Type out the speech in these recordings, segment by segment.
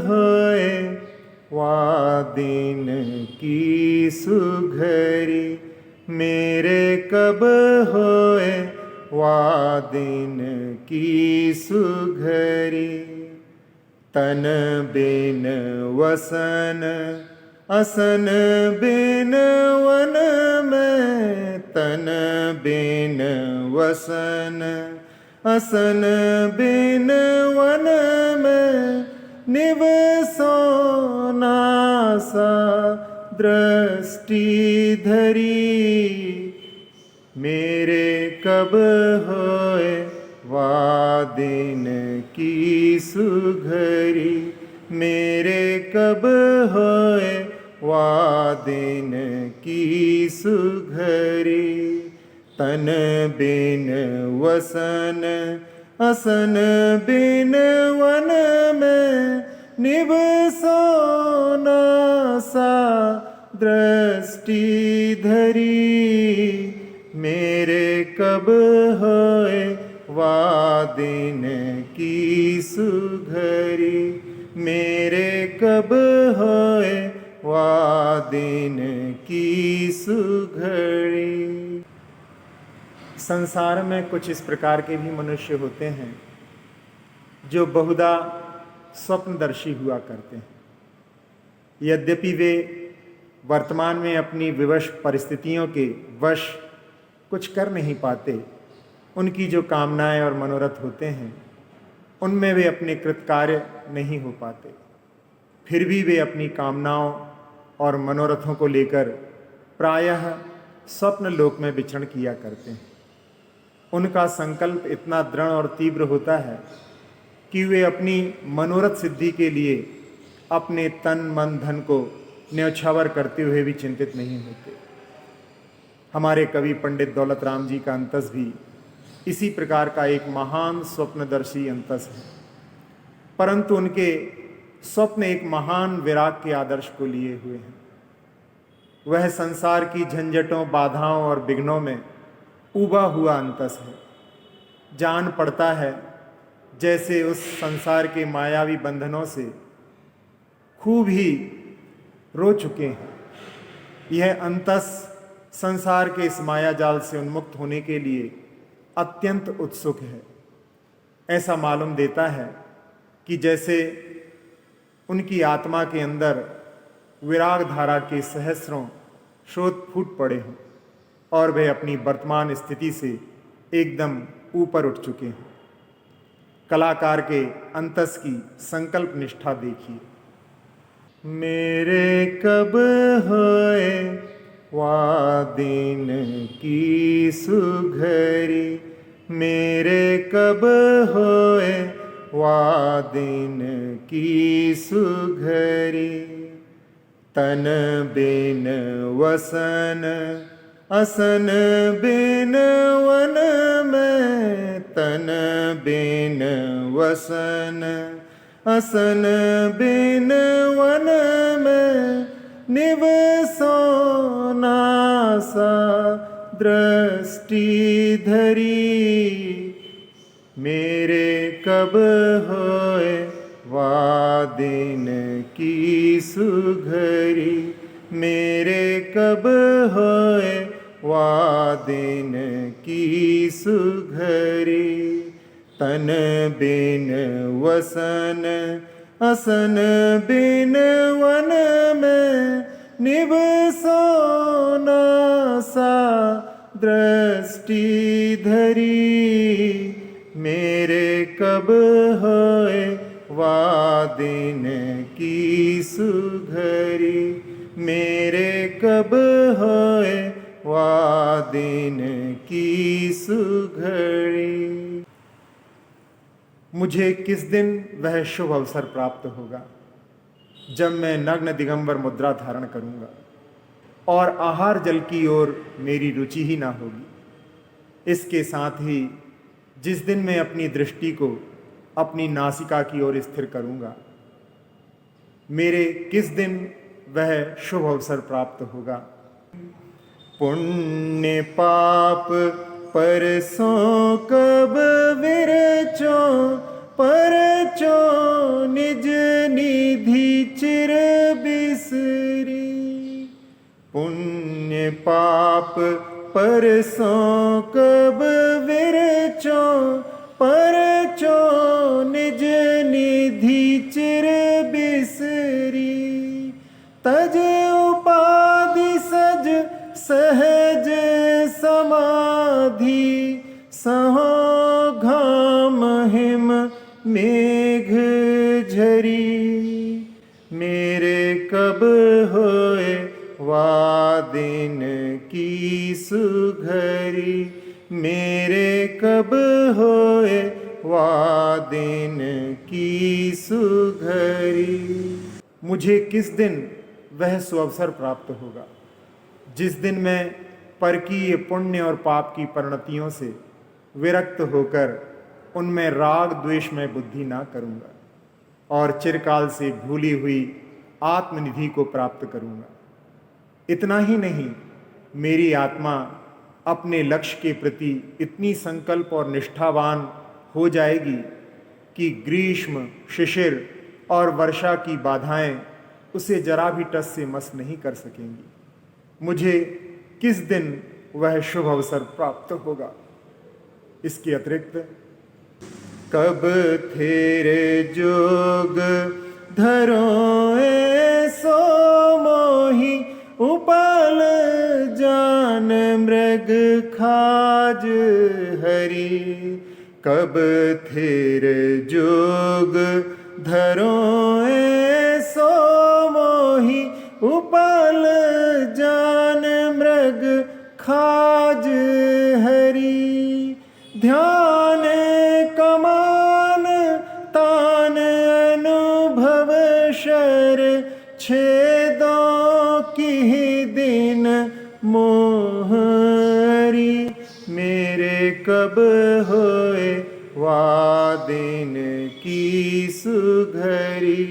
होए वा दिन की सुघरी, मेरे कब होए वा दिन की सुघरी। तन बिन वसन असन बिन वन में, तन बिन वसन असन बिन वन में, निवसो नासा दृष्टि धरी। मेरे कब होए वा दिन की सुघरी, मेरे कब होए वा दिन की सुघरी। तन बिन वसन असन बिन वन में, निवसो नासा दृष्टि धरी। मेरे कब होए वा दिन की सुघरी, मेरे कब होए वा दिन की सुघरी। संसार में कुछ इस प्रकार के भी मनुष्य होते हैं जो बहुधा स्वप्नदर्शी हुआ करते हैं। यद्यपि वे वर्तमान में अपनी विवश परिस्थितियों के वश कुछ कर नहीं पाते, उनकी जो कामनाएं और मनोरथ होते हैं उनमें वे अपने कृतकार्य नहीं हो पाते, फिर भी वे अपनी कामनाओं और मनोरथों को लेकर प्रायः स्वप्न लोक में विचरण किया करते हैं। उनका संकल्प इतना दृढ़ और तीव्र होता है कि वे अपनी मनोरथ सिद्धि के लिए अपने तन मन धन को न्यौछावर करते हुए भी चिंतित नहीं होते। हमारे कवि पंडित दौलत राम जी का अंतस भी इसी प्रकार का एक महान स्वप्नदर्शी अंतस है, परंतु उनके स्वप्न एक महान विराग के आदर्श को लिए हुए हैं। वह संसार की झंझटों, बाधाओं और विघ्नों में उबा हुआ अंतस है। जान पड़ता है जैसे उस संसार के मायावी बंधनों से खूब ही रो चुके हैं। यह अंतस संसार के इस माया जाल से उन्मुक्त होने के लिए अत्यंत उत्सुक है। ऐसा मालूम देता है कि जैसे उनकी आत्मा के अंदर विराग धारा के सहस्रों स्रोत फूट पड़े हों और वे अपनी वर्तमान स्थिति से एकदम ऊपर उठ चुके हैं। कलाकार के अंतस की संकल्प निष्ठा देखिए। मेरे कब होए वा दिन की सुघरी, मेरे कब होए वा दिन की सुघरी। तन बिन वसन असन बिन वन में, तन बिन वसन असन बिन वन में, निवसो नासा दृष्टि धरी। मेरे कब होए वा दिन की सुघरी, मेरे कब होए वा दिन की सुघरी। तन बिन वसन असन बिन वन में, निवसो नासा दृष्टि धरी। मेरे कब होए वा दिन की सुघरी, मेरे कब होए वा दिन की सुघरी। मुझे किस दिन वह शुभ अवसर प्राप्त होगा जब मैं नग्न दिगंबर मुद्रा धारण करूंगा और आहार जल की ओर मेरी रुचि ही ना होगी। इसके साथ ही जिस दिन मैं अपनी दृष्टि को अपनी नासिका की ओर स्थिर करूंगा, मेरे किस दिन वह शुभ अवसर प्राप्त होगा। पुण्य पाप परसों कब विरचो, परचो निज नी पाप परसों कब विरचो परचो निज निधि चिर बिसरी तज उपाधि सज सहज समाधि सहो घाम हिम मेघ झरी मेरे कब होए वादिन की सुघरी मेरे कब होए वादिन की सुघरी। मुझे किस दिन वह सुअवसर प्राप्त होगा जिस दिन मैं परकीय पुण्य और पाप की परिणतियों से विरक्त होकर उनमें राग द्वेष में बुद्धि ना करूँगा और चिरकाल से भूली हुई आत्मनिधि को प्राप्त करूँगा। इतना ही नहीं, मेरी आत्मा अपने लक्ष्य के प्रति इतनी संकल्प और निष्ठावान हो जाएगी कि ग्रीष्म शिशिर और वर्षा की बाधाएं उसे जरा भी टस से मस नहीं कर सकेंगी। मुझे किस दिन वह शुभ अवसर प्राप्त होगा। इसके अतिरिक्त कब तेरे जोग धरो सो मोहि उपल जान मृग खाज हरि कब तेरे जोग धरो सो मोहि उपल जान मृग खाज हरि ध्यान कमान तान अनुभव शर छेदों की दिन मोहरी मेरे कब होए वादिन की सुघरी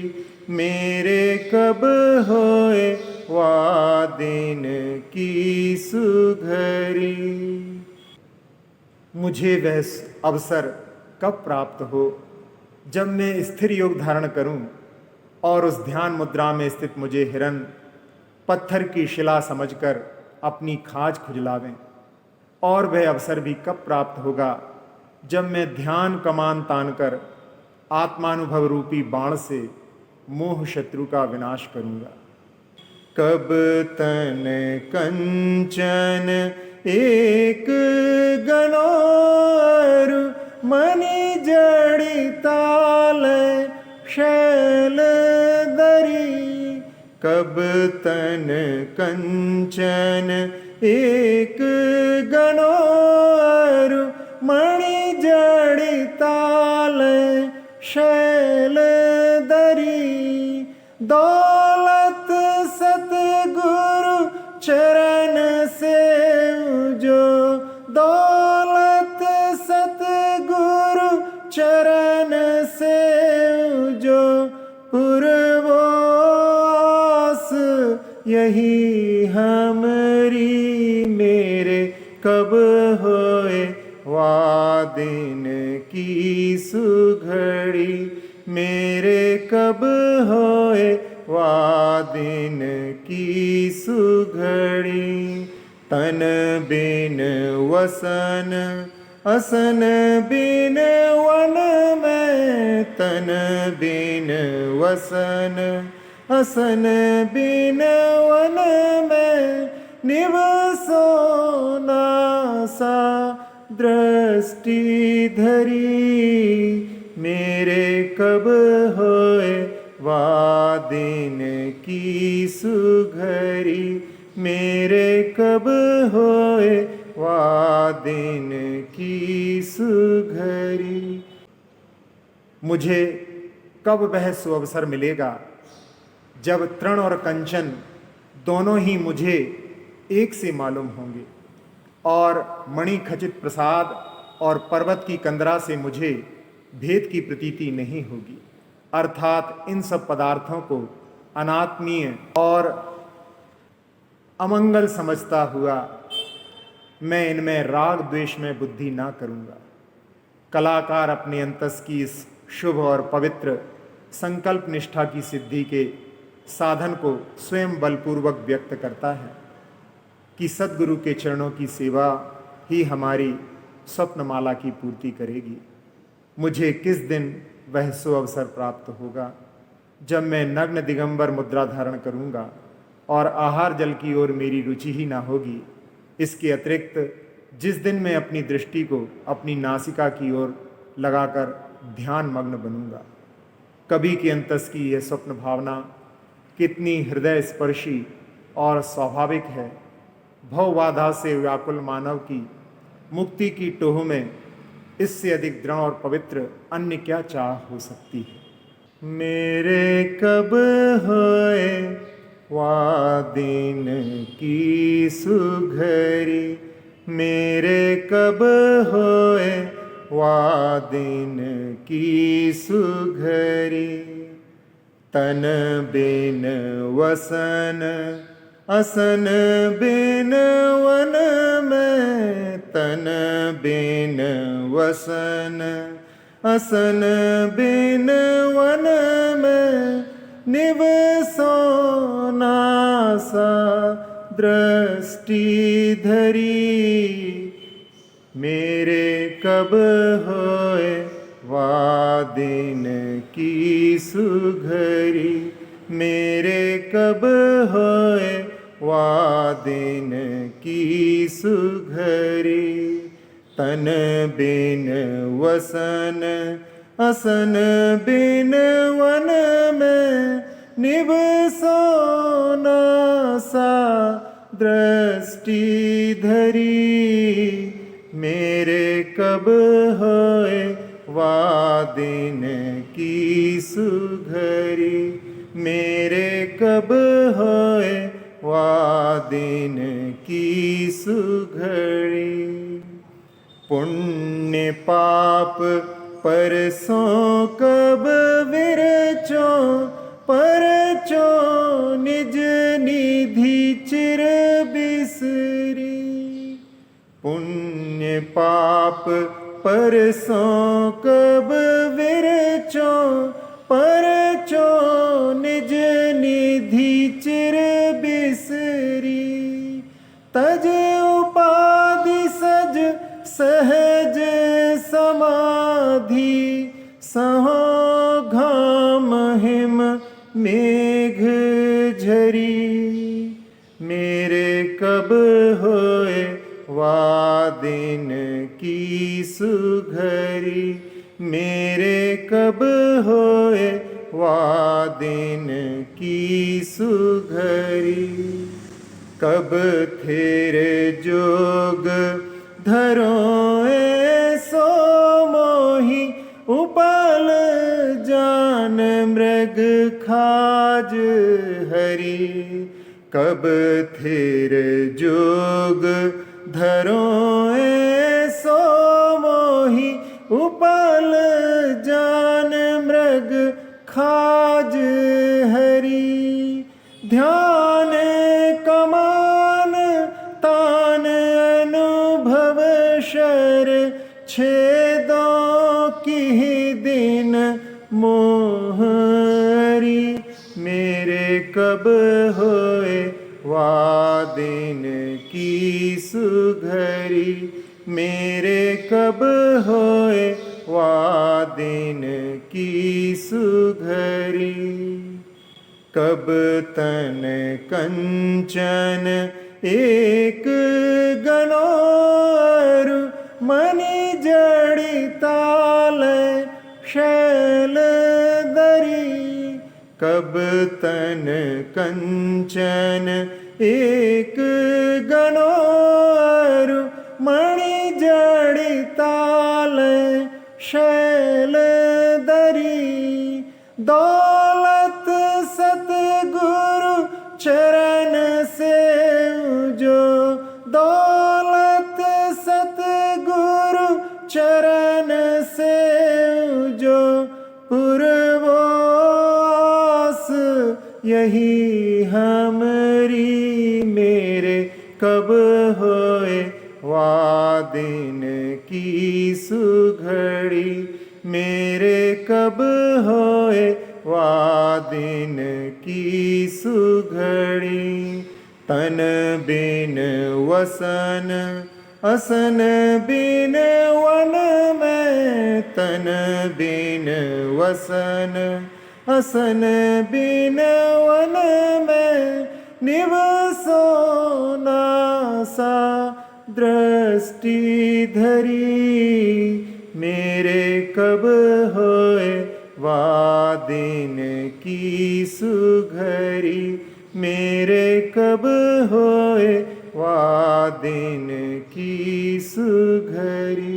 मेरे कब होए वादिन की सुघरी। मुझे वह अवसर कब प्राप्त हो जब मैं स्थिर योग धारण करूं और उस ध्यान मुद्रा में स्थित मुझे हिरन पत्थर की शिला समझकर अपनी खाज खुजलावें। और वह अवसर भी कब प्राप्त होगा जब मैं ध्यान कमान तानकर आत्मानुभव रूपी बाण से मोह शत्रु का विनाश करूंगा। कब तन कंचन एक गनोर मणि जड़ी ताल शैल दरी कब तन कंचन एक गनोर मणि जड़ी ताल शैल दरी दौलत सतगुरु चरण से जो दौलत सतगुरु चरण से जो पुरवास यही हमरी मेरे कब होए वादिन की सुघड़ी मेरे कब होए वादिन की सुघड़ी तन बिन वसन असन बिन वन में तन बिन वसन असन बिन वन में निवसो नासा दृष्टि धरी मेरे कब होए वादिन की सुघरी मेरे कब होए वादिन की सुघरी। मुझे कब वह सुअवसर मिलेगा जब तृण और कंचन दोनों ही मुझे एक से मालूम होंगे और मणि खचित प्रसाद और पर्वत की कंदरा से मुझे भेद की प्रतीति नहीं होगी। अर्थात इन सब पदार्थों को अनात्मीय और अमंगल समझता हुआ मैं इनमें राग द्वेष में बुद्धि ना करूँगा। कलाकार अपने अंतस की इस शुभ और पवित्र संकल्प निष्ठा की सिद्धि के साधन को स्वयं बलपूर्वक व्यक्त करता है। कि सद्गुरु के चरणों की सेवा ही हमारी स्वप्नमाला की पूर्ति करेगी। मुझे किस दिन वह सो अवसर प्राप्त होगा जब मैं नग्न दिगंबर मुद्रा धारण करूंगा और आहार जल की ओर मेरी रुचि ही ना होगी। इसके अतिरिक्त जिस दिन मैं अपनी दृष्टि को अपनी नासिका की ओर लगाकर ध्यान मग्न बनूंगा। कभी के अंतस की यह स्वप्न भावना कितनी हृदय स्पर्शी और स्वाभाविक है। भवबाधा से व्याकुल मानव की मुक्ति की टोह में इससे अधिक दृढ़ और पवित्र अन्य क्या चाह हो सकती है। मेरे कब होए वा दिन की सुघरी, मेरे कब होए वा दिन की सुघरी। तन बिन वसन असन बिन वन में, तन बिन वसन असन बिन वन में। निवसो नासा दृष्टि धरी, मेरे कब होए वा दिन की सुघरी, मेरे कब होए वा दिन की सुघरी। तन बिन वसन असन बिन वन में, निवसो नासा दृष्टि धरी। मेरे कब होए वा दिन की सुघरी, मेरे कब होए वा दिन की सुघरी। पुण्य पाप परसों कब विरचो, परचो निज निधि चिर बिसरी। पुण्य पाप परसों कब विरचो, परचो निज निधि चिर बिसरी। तज उपाधि सज सहज समाधि, सहो घाम हिम मेघ झरी। मेरे कब होए वा दिन की सुघरी, मेरे कब होए वा दिन की सुघरी। कब थेरे जोग धरो ऐसो मोहि, उपल जान मृग खाज हरी। कब थेरे जोग धरो ऐसो मोहि, उपल जान मृग खाज हरी। ध्यान कमान तान अनुभव शर, छेदों की दिन मोहरी। मेरे कब होए वा दिन की सुघरी, मेरे कब होए वा दिन की सुघरी। कब तन कंचन एक गनोरु, मणि जड़िताल शैल दरी। कब तन कंचन एक गनोरु, मणि जड़िताल शैल दरी। दौलत सतगुरु चरण से जो, दौलत सतगुरु चरण से जो। पुरवास यही हमरी, मेरे कब होए वा दिन की सुघड़ी, मेरे कब होए वा दिन की सुघड़ी। तन बिन वसन असन बिन वन में, तन बिन वसन असन बिन वन में, निवसो नासा दृष्टि धरी। मेरे कब होए वादिन की सुघरी, मेरे कब होए वादिन की सुघरी।